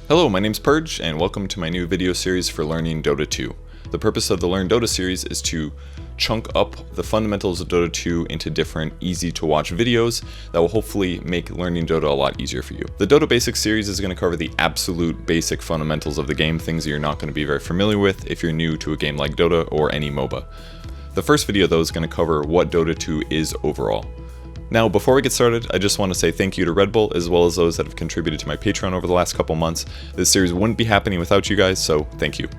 Hello, my name's Purge, and welcome to my new video series for learning Dota 2. The purpose of the Learn Dota series is to chunk up the fundamentals of Dota 2 into different easy-to-watch videos that will hopefully make learning Dota a lot easier for you. The Dota Basics series is going to cover the absolute basic fundamentals of the game, things that you're not going to be very familiar with if you're new to a game like Dota or any MOBA. The first video, though, is going to cover what Dota 2 is overall. Now, before we get started, I just want to say thank you to Red Bull, as well as those that have contributed to my Patreon over the last couple months. This series wouldn't be happening without you guys, so thank you.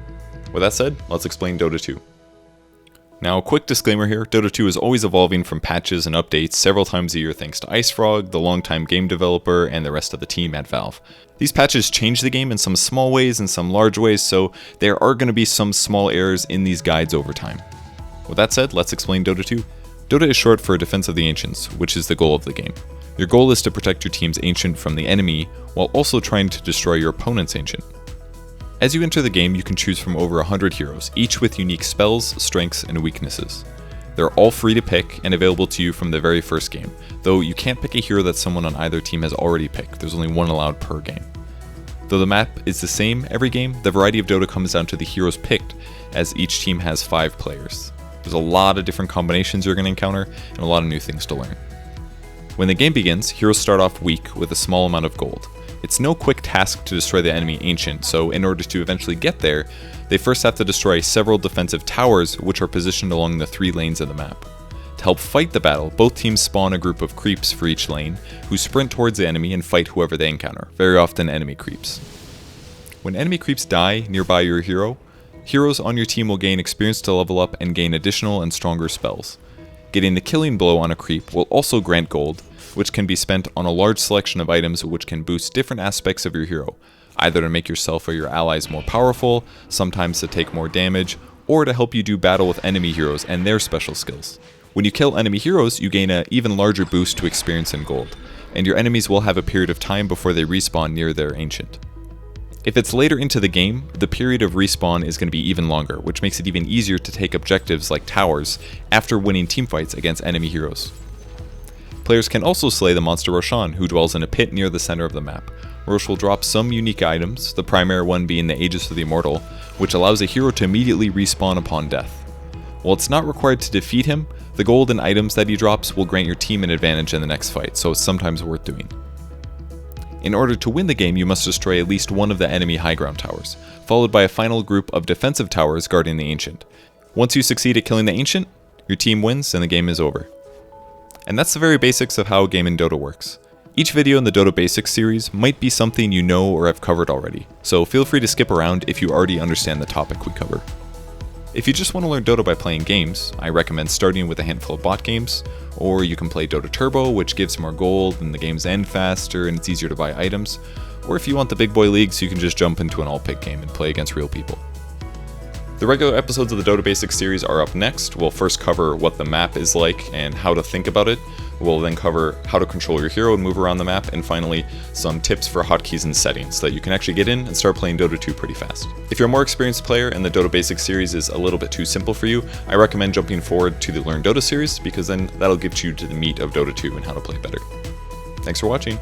With that said, let's explain Dota 2. Now, a quick disclaimer here, Dota 2 is always evolving from patches and updates several times a year thanks to IceFrog, the longtime game developer, and the rest of the team at Valve. These patches change the game in some small ways and some large ways, so there are going to be some small errors in these guides over time. With that said, let's explain Dota 2. Dota is short for Defense of the Ancients, which is the goal of the game. Your goal is to protect your team's Ancient from the enemy, while also trying to destroy your opponent's Ancient. As you enter the game, you can choose from over 100 heroes, each with unique spells, strengths, and weaknesses. They're all free to pick and available to you from the very first game, though you can't pick a hero that someone on either team has already picked. There's only one allowed per game. Though the map is the same every game, the variety of Dota comes down to the heroes picked, as each team has 5 players. There's a lot of different combinations you're going to encounter, and a lot of new things to learn. When the game begins, heroes start off weak with a small amount of gold. It's no quick task to destroy the enemy Ancient, so in order to eventually get there, they first have to destroy several defensive towers which are positioned along the 3 lanes of the map. To help fight the battle, both teams spawn a group of creeps for each lane, who sprint towards the enemy and fight whoever they encounter, very often enemy creeps. When enemy creeps die nearby your hero, heroes on your team will gain experience to level up and gain additional and stronger spells. Getting the killing blow on a creep will also grant gold, which can be spent on a large selection of items which can boost different aspects of your hero, either to make yourself or your allies more powerful, sometimes to take more damage, or to help you do battle with enemy heroes and their special skills. When you kill enemy heroes, you gain an even larger boost to experience and gold, and your enemies will have a period of time before they respawn near their Ancient. If it's later into the game, the period of respawn is going to be even longer, which makes it even easier to take objectives like towers after winning teamfights against enemy heroes. Players can also slay the monster Roshan, who dwells in a pit near the center of the map. Rosh will drop some unique items, the primary one being the Aegis of the Immortal, which allows a hero to immediately respawn upon death. While it's not required to defeat him, the gold and items that he drops will grant your team an advantage in the next fight, so it's sometimes worth doing. In order to win the game, you must destroy at least one of the enemy high ground towers, followed by a final group of defensive towers guarding the Ancient. Once you succeed at killing the Ancient, your team wins and the game is over. And that's the very basics of how a game in Dota works. Each video in the Dota Basics series might be something you know or have covered already, so feel free to skip around if you already understand the topic we cover. If you just want to learn Dota by playing games, I recommend starting with a handful of bot games, or you can play Dota Turbo, which gives more gold and the games end faster and it's easier to buy items, or if you want the big boy leagues, you can just jump into an all-pick game and play against real people. The regular episodes of the Dota Basics series are up next. We'll first cover what the map is like and how to think about it. We'll then cover how to control your hero and move around the map, and finally, some tips for hotkeys and settings so that you can actually get in and start playing Dota 2 pretty fast. If you're a more experienced player and the Dota Basics series is a little bit too simple for you, I recommend jumping forward to the Learn Dota series, because then that'll get you to the meat of Dota 2 and how to play better. Thanks for watching.